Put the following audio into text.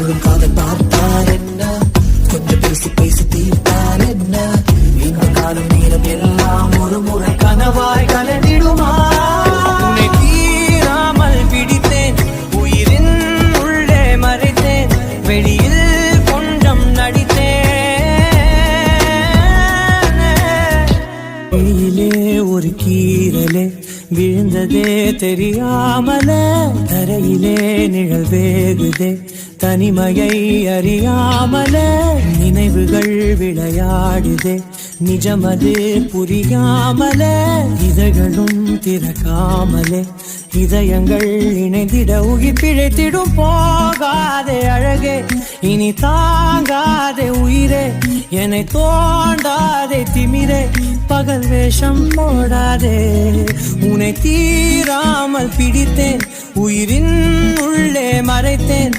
சொல்லும் காதல் பார்த்தால் என்ன, கொஞ்சம் பேசி பேசி தீர்த்தால் என்ன, இந்த காலம் நேரம் எல்லாம் ஒரு முறை கனவாய் கலந்திடுமா. உன்னை தீராமல் பிடித்தேன், உயிரின் உள்ளே மறைத்தேன், வெளியில் கொஞ்சம் நடித்தேன். வெளியிலே ஒரு கீரலே விழுந்ததே தெரியாமலே, தரையிலே நிழல் வேகுதே தனிமையை அறியாமலே, நினைவுகள் விளையாடுதே நிஜமது புரியாமலே, இதழ்களும் திறக்காமலே இதயங்கள் இணைந்திட உயிர் பிழைத்திடும். போகாதே அழகே இனி தாங்காதே உயிரே, என்னை தோண்டாதே திமிரே, பகல் வேஷம் போடாதே. உன்னை தீராமல் பிடித்தேன், உயிரின் உள்ளே மறைத்தேன்,